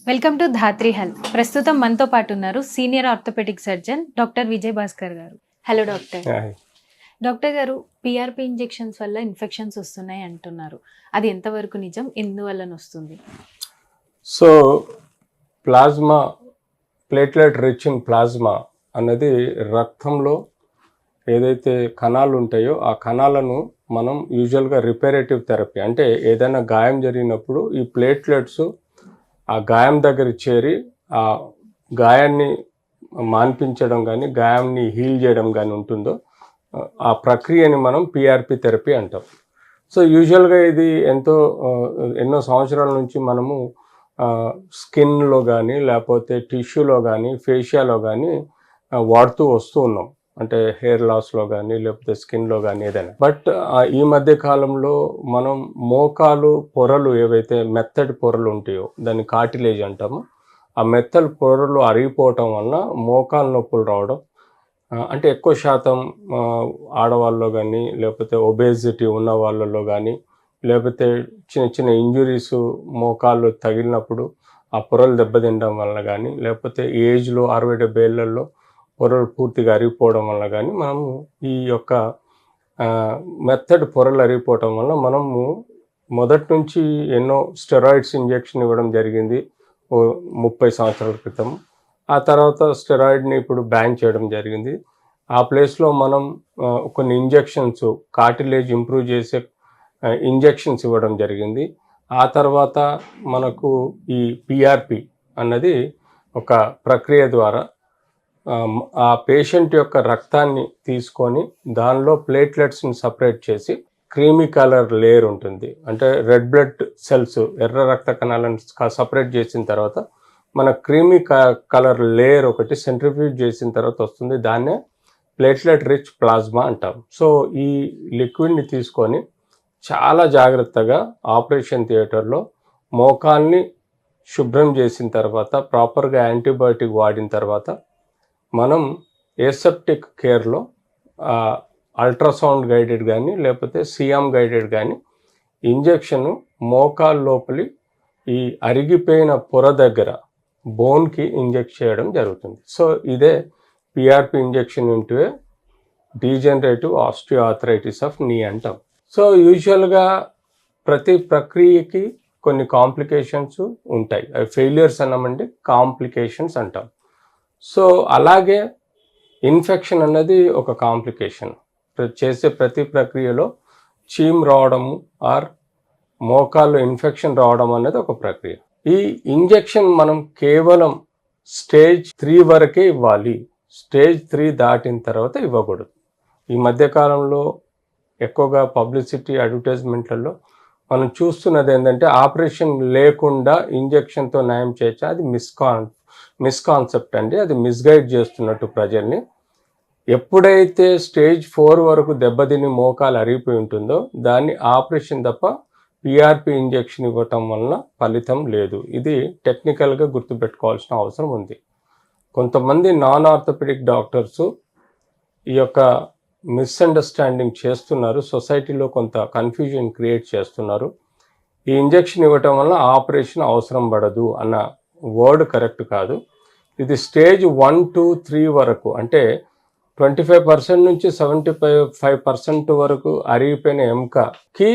Welcome to Dhatri health. ప్రస్తుతం మనతో పాటు ఉన్నారు senior orthopaedic surgeon doctor Vijay Bhaskar గారు. Hello doctor. డాక్టర్ గారు, పిఆర్పి ఇంజెక్షన్స్ వల్ల ఇన్ఫెక్షన్స్ వస్తున్నాయి అంటున్నారు. అది ఎంతవరకు నిజం, ఎందువల్ల వస్తుంది? So plasma, platelet rich in plasma అన్నది రక్తంలో ఏదైతే కణాలు ఉంటాయో ఆ కణాలను మనం యూజువల్గా రిపేరేటివ్ థెరపీ, అంటే ఏదైనా గాయం జరిగినప్పుడు ఈ ప్లేట్లెట్స్ ఆ గాయం దగ్గర చేరి ఆ గాయాన్ని మాన్పించడం కానీ గాయాన్ని హీల్ చేయడం కానీ ఉంటుందో ఆ ప్రక్రియని మనం పిఆర్పి థెరపీ అంటాం. సో యూజువల్గా ఇది ఎన్నో సంవత్సరాల నుంచి మనము స్కిన్లో కానీ లేకపోతే టిష్యూలో కానీ ఫేషియాలో కానీ వాడుతూ వస్తూ ఉన్నాం. అంటే హెయిర్ లాస్లో కానీ లేకపోతే స్కిన్లో కానీ ఏదైనా. బట్ ఈ మధ్య కాలంలో మనం మోకాలు పొరలు ఏవైతే మెత్తటి పొరలు ఉంటాయో దాన్ని కార్టిలేజ్ అంటాము. ఆ మెత్తటి పొరలు అరిగిపోవటం వలన మోకాలు నొప్పులు రావడం, అంటే ఎక్కువ శాతం ఆడవాళ్ళలో కానీ లేకపోతే ఒబేసిటీ ఉన్న వాళ్ళలో కానీ లేకపోతే చిన్న చిన్న ఇంజురీస్ మోకాళ్ళు తగిలినప్పుడు ఆ పొరలు దెబ్బతినడం వలన కానీ లేకపోతే ఏజ్లో 60-70 ఏళ్లలో పొరలు పూర్తిగా అరిగిపోవడం వల్ల కానీ మనము ఈ యొక్క మెత్తడి పొరలు అరిగిపోవటం వల్ల మనము మొదటి నుంచి ఎన్నో స్టెరాయిడ్స్ ఇంజెక్షన్ ఇవ్వడం జరిగింది 30 సంవత్సరాల క్రితం. ఆ తర్వాత స్టెరాయిడ్ని ఇప్పుడు బ్యాన్ చేయడం జరిగింది. ఆ ప్లేస్లో మనం కొన్ని ఇంజెక్షన్స్, కార్టిలేజ్ ఇంప్రూవ్ చేసే ఇంజెక్షన్స్ ఇవ్వడం జరిగింది. ఆ తర్వాత మనకు ఈ పిఆర్పి అన్నది ఒక ప్రక్రియ ద్వారా ఆ పేషెంట్ యొక్క రక్తాన్ని తీసుకొని దానిలో ప్లేట్లెట్స్ని సపరేట్ చేసి క్రీమీ కలర్ లేయర్ ఉంటుంది, అంటే రెడ్ బ్లడ్ సెల్స్, ఎర్ర రక్త కణాలను సపరేట్ చేసిన తర్వాత మన క్రీమీ కలర్ లేయర్ ఒకటి సెంట్రిఫ్యూజ్ చేసిన తర్వాత వస్తుంది. దాన్నే ప్లేట్లెట్ రిచ్ ప్లాజ్మా అంటాం. సో ఈ లిక్విడ్ని తీసుకొని చాలా జాగ్రత్తగా ఆపరేషన్ థియేటర్లో మోకాల్ని శుభ్రం చేసిన తర్వాత ప్రాపర్గా యాంటీబయాటిక్ వాడిన తర్వాత మనం ఏసెప్టిక్ కేర్లో అల్ట్రాసౌండ్ గైడెడ్ కానీ లేకపోతే సిఎం గైడెడ్ కానీ ఇంజెక్షను మోకాలు లోపలి ఈ అరిగిపోయిన పొర దగ్గర బోన్కి ఇంజెక్ట్ చేయడం జరుగుతుంది. సో ఇదే PRP injection into A degenerative osteoarthritis of నీ అంటాం. సో యూజువల్గా ప్రతి ప్రక్రియకి కొన్ని కాంప్లికేషన్స్ ఉంటాయి. అవి ఫెయిల్యూర్స్ అన్నామంటే కాంప్లికేషన్స్ అంటాం. సో అలాగే ఇన్ఫెక్షన్ అన్నది ఒక కాంప్లికేషన్. చేసే ప్రతి ప్రక్రియలో చీమ్ రావడము ఆర్ మోకాల్లో ఇన్ఫెక్షన్ రావడం అనేది ఒక ప్రక్రియ. ఈ ఇంజెక్షన్ మనం కేవలం స్టేజ్ 3 వరకే ఇవ్వాలి. స్టేజ్ 3 దాటిన తర్వాత ఇవ్వకూడదు. ఈ మధ్యకాలంలో ఎక్కువగా పబ్లిసిటీ అడ్వర్టైజ్మెంట్లలో మనం చూస్తున్నది ఏంటంటే ఆపరేషన్ లేకుండా ఇంజెక్షన్తో నయం చేయొచ్చు. అది మిస్కాన్సెప్ట్ అండి. అది మిస్గైడ్ చేస్తున్నట్టు ప్రజల్ని. ఎప్పుడైతే స్టేజ్ 4 వరకు దెబ్బతిని మోకాలు అరిగిపోయి ఉంటుందో దాన్ని ఆపరేషన్ తప్ప పిఆర్పి ఇంజెక్షన్ ఇవ్వటం వలన ఫలితం లేదు. ఇది టెక్నికల్గా గుర్తుపెట్టుకోవాల్సిన అవసరం ఉంది. కొంతమంది నాన్ ఆర్థోపెడిక్ డాక్టర్స్ ఈ యొక్క మిస్అండర్స్టాండింగ్ చేస్తున్నారు, సొసైటీలో కొంత కన్ఫ్యూజన్ క్రియేట్ చేస్తున్నారు. ఈ ఇంజెక్షన్ ఇవ్వటం వల్ల ఆపరేషన్ అవసరం పడదు అన్న వర్డ్ కరెక్ట్ కాదు. ఇది స్టేజ్ 1 to 3 వరకు, అంటే 25% నుంచి 75% వరకు అరిగిపోయిన ఎముకకి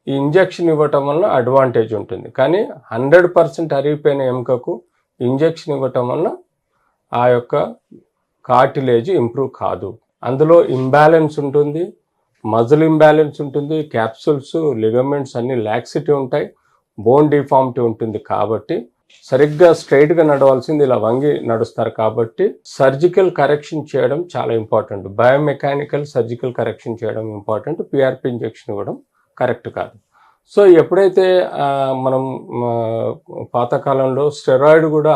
ఈ ఇంజెక్షన్ ఇవ్వటం వల్ల అడ్వాంటేజ్ ఉంటుంది. కానీ 100% అరిగిపోయిన ఎముకకు ఇంజెక్షన్ ఇవ్వటం వల్ల ఆ యొక్క కార్టిలేజ్ ఇంప్రూవ్ కాదు. అందులో ఇంబ్యాలెన్స్ ఉంటుంది, మజిల్ ఇంబ్యాలెన్స్ ఉంటుంది, క్యాప్సూల్స్, లిగమెంట్స్ అన్ని లాక్సిటీ ఉంటాయి, బోన్ డిఫార్మిటీ ఉంటుంది. కాబట్టి సరిగ్గా స్ట్రైట్గా నడవాల్సింది ఇలా వంగి నడుస్తారు. కాబట్టి సర్జికల్ కరెక్షన్ చేయడం చాలా ఇంపార్టెంట్. బయోమెకానికల్ సర్జికల్ కరెక్షన్ చేయడం ఇంపార్టెంట్. పిఆర్పి ఇంజెక్షన్ ఇవ్వడం కరెక్ట్ కాదు. సో ఎప్పుడైతే మనం పాతకాలంలో స్టెరాయిడ్ కూడా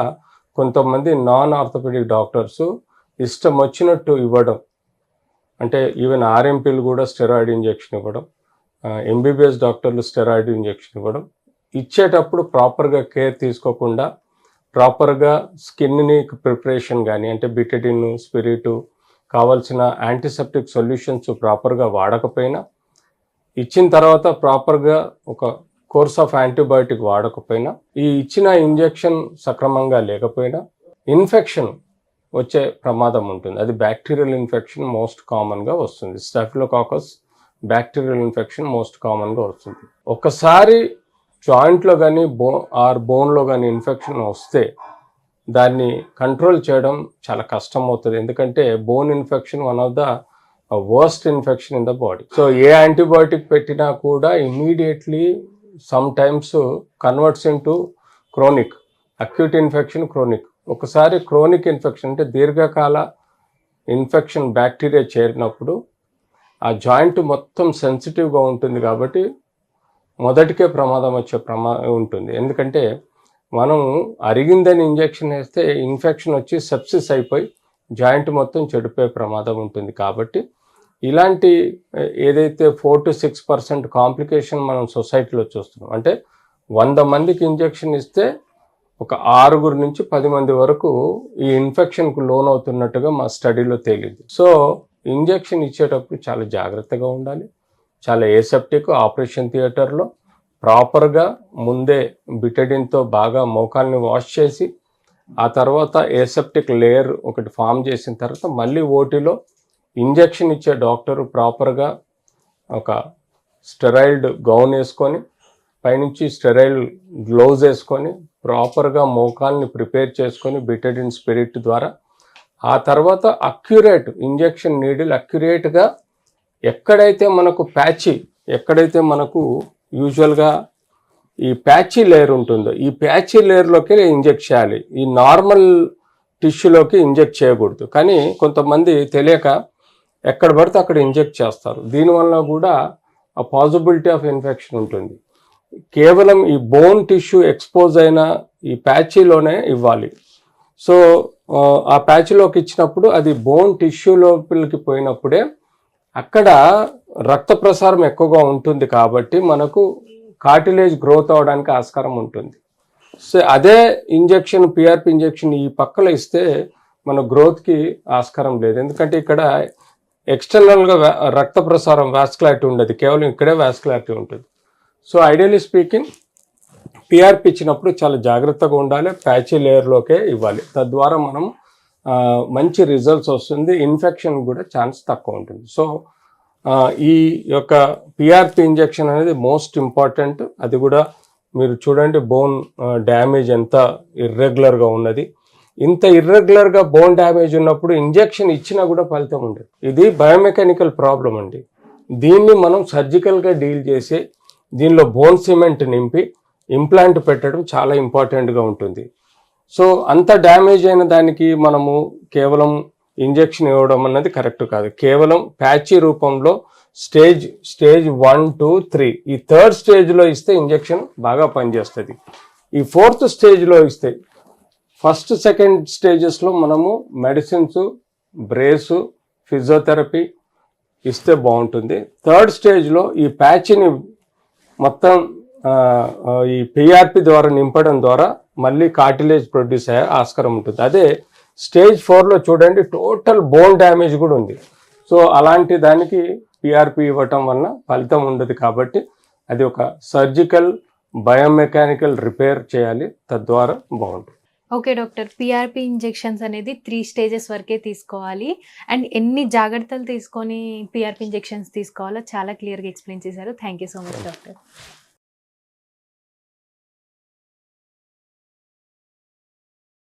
కొంతమంది నాన్ ఆర్థోపెడిక్ డాక్టర్స్ ఇష్టం వచ్చినట్టు ఇవ్వడం, అంటే ఈవెన్ ఆర్ఎంపీలు కూడా స్టెరాయిడ్ ఇంజెక్షన్ ఇవ్వడం, ఎంబీబీఎస్ డాక్టర్లు స్టెరాయిడ్ ఇంజెక్షన్ ఇవ్వడం, ఇచ్చేటప్పుడు ప్రాపర్గా కేర్ తీసుకోకుండా ప్రాపర్గా స్కిన్ని ప్రిపరేషన్ కానీ, అంటే బిటడిన్, స్పిరిటు, కావాల్సిన యాంటీసెప్టిక్ సొల్యూషన్స్ ప్రాపర్గా వాడకపోయినా, ఇచ్చిన తర్వాత ప్రాపర్గా ఒక కోర్స్ ఆఫ్ యాంటీబయాటిక్ వాడకపోయినా, ఈ ఇచ్చిన ఇంజెక్షన్ సక్రమంగా లేకపోయినా ఇన్ఫెక్షన్ వచ్చే ప్రమాదం ఉంటుంది. అది బ్యాక్టీరియల్ ఇన్ఫెక్షన్ మోస్ట్ కామన్గా వస్తుంది. స్టెఫిలోకాకస్ బ్యాక్టీరియల్ ఇన్ఫెక్షన్ మోస్ట్ కామన్గా వస్తుంది. ఒకసారి జాయింట్లో కానీ బోన్లో కానీ ఇన్ఫెక్షన్ వస్తే దాన్ని కంట్రోల్ చేయడం చాలా కష్టం అవుతుంది. ఎందుకంటే bone infection one of the worst infection in the body. So A antibiotic పెట్టినా కూడా immediately some times converts into chronic, acute infection chronic. ఒకసారి క్రోనిక్ ఇన్ఫెక్షన్ అంటే దీర్ఘకాల ఇన్ఫెక్షన్ బ్యాక్టీరియా చేరినప్పుడు ఆ జాయింట్ మొత్తం సెన్సిటివ్గా ఉంటుంది కాబట్టి మొదటికే ప్రమాదం వచ్చే ఉంటుంది. ఎందుకంటే మనం అరిగిందని ఇంజెక్షన్ వేస్తే ఇన్ఫెక్షన్ వచ్చి సెప్సిస్ అయిపోయి జాయింట్ మొత్తం చెడిపోయే ప్రమాదం ఉంటుంది. కాబట్టి ఇలాంటి ఏదైతే 4 to 6% కాంప్లికేషన్ మనం సొసైటీలో చూస్తున్నాం. అంటే 100 మందికి ఇంజెక్షన్ ఇస్తే ఒక 6 నుంచి 10 మంది వరకు ఈ ఇన్ఫెక్షన్కు లోన్ అవుతున్నట్టుగా మా స్టడీలో తేలింది. సో ఇంజెక్షన్ ఇచ్చేటప్పుడు చాలా జాగ్రత్తగా ఉండాలి. చాలా ఏసెప్టిక్ ఆపరేషన్ థియేటర్లో ప్రాపర్గా ముందే బిటడిన్తో బాగా మోకాల్ని వాష్ చేసి ఆ తర్వాత ఏసెప్టిక్ లేయర్ ఒకటి ఫామ్ చేసిన తర్వాత మళ్ళీ ఓటీలో ఇంజెక్షన్ ఇచ్చే డాక్టరు ప్రాపర్గా ఒక స్టెరైల్డ్ గౌన్ వేసుకొని పైనుంచి స్టెరైల్ గ్లౌజ్ వేసుకొని ప్రాపర్గా మోకాల్ని ప్రిపేర్ చేసుకొని బిటడిన్ స్పిరిట్ ద్వారా ఆ తర్వాత అక్యురేట్ ఇంజెక్షన్ నీడిల్ అక్యురేట్గా ఎక్కడైతే మనకు ఎక్కడైతే మనకు యూజువల్గా ఈ ప్యాచీ లేయర్ ఉంటుందో ఈ ప్యాచీ లేయర్లోకి ఇంజెక్ట్ చేయాలి. ఈ నార్మల్ టిష్యూలోకి ఇంజెక్ట్ చేయకూడదు. కానీ కొంతమంది తెలియక ఎక్కడ పడితే అక్కడ ఇంజెక్ట్ చేస్తారు. దీనివల్ల కూడా ఆ పాసిబిలిటీ ఆఫ్ ఇన్ఫెక్షన్ ఉంటుంది. కేవలం ఈ బోన్ టిష్యూ ఎక్స్పోజ్ అయిన ఈ ప్యాచీలోనే ఇవ్వాలి. సో ఆ ప్యాచ్లోకి ఇచ్చినప్పుడు అది బోన్ టిష్యూ లోపలికి పోయినప్పుడే అక్కడ రక్త ప్రసారం ఎక్కువగా ఉంటుంది కాబట్టి మనకు కార్టిలేజ్ గ్రోత్ అవడానికి ఆస్కారం ఉంటుంది. సో అదే ఇంజెక్షన్ పిఆర్పి ఇంజెక్షన్ ఈ పక్కలో ఇస్తే మన గ్రోత్కి ఆస్కారం లేదు. ఎందుకంటే ఇక్కడ ఎక్స్టర్నల్గా రక్త ప్రసారం వాస్కులారిటీ ఉండదు, కేవలం ఇక్కడే వాస్కులారిటీ ఉంటుంది. సో ఐడియలీ స్పీకింగ్ పిఆర్పి ఇచ్చినప్పుడు చాలా జాగ్రత్తగా ఉండాలి, ప్యాచీ లేయర్లోకే ఇవ్వాలి. తద్వారా మనం మంచి రిజల్ట్స్ వస్తుంది, ఇన్ఫెక్షన్ కూడా ఛాన్స్ తక్కువ ఉంటుంది. సో ఈ యొక్క పిఆర్పి ఇంజెక్షన్ అనేది మోస్ట్ ఇంపార్టెంట్. అది కూడా మీరు చూడండి బోన్ డ్యామేజ్ ఎంత ఇర్రెగ్యులర్గా ఉన్నది. ఇంత ఇర్రెగ్యులర్గా బోన్ డ్యామేజ్ ఉన్నప్పుడు ఇంజెక్షన్ ఇచ్చినా కూడా ఫలితం ఉండదు. ఇది బయోమెకానికల్ ప్రాబ్లం అండి. దీన్ని మనం సర్జికల్గా డీల్ చేసి దీనిలో బోన్ సిమెంట్ నింపి ఇంప్లాంట్ పెట్టడం చాలా ఇంపార్టెంట్గా ఉంటుంది. సో అంత డ్యామేజ్ అయిన దానికి మనము కేవలం ఇంజెక్షన్ ఇవ్వడం అన్నది కరెక్ట్ కాదు. కేవలం ప్యాచీ రూపంలో స్టేజ్ 1, 2, 3 ఈ 3rd స్టేజ్లో ఇస్తే ఇంజెక్షన్ బాగా పనిచేస్తుంది. ఈ 4th స్టేజ్లో ఇస్తే 1st, 2nd స్టేజెస్లో మనము మెడిసిన్స్, బ్రేసు, ఫిజియోథెరపీ ఇస్తే బాగుంటుంది. 3rd స్టేజ్లో ఈ ప్యాచ్ని మొత్తం ఈ పిఆర్పి ద్వారా నింపడం ద్వారా మళ్ళీ కార్టిలేజ్ ప్రొడ్యూస్ అయ్యే ఆస్కారం ఉంటుంది. అదే స్టేజ్ 4లో చూడండి టోటల్ బోన్ డ్యామేజ్ కూడా ఉంది. సో అలాంటి దానికి పిఆర్పి ఇవ్వటం వలన ఫలితం ఉండదు. కాబట్టి అది ఒక సర్జికల్ బయోమెకానికల్ రిపేర్ చేయాలి, తద్వారా బాగుంటుంది. ఓకే డాక్టర్, పిఆర్పి ఇంజెక్షన్స్ అనేది 3 స్టేజెస్ వరకే తీసుకోవాలి అండ్ ఎన్ని జాగ్రత్తలు తీసుకొని పిఆర్పి ఇంజెక్షన్స్ తీసుకోవాలో చాలా క్లియర్గా ఎక్స్ప్లెయిన్ చేశారు. Thank you so much doctor.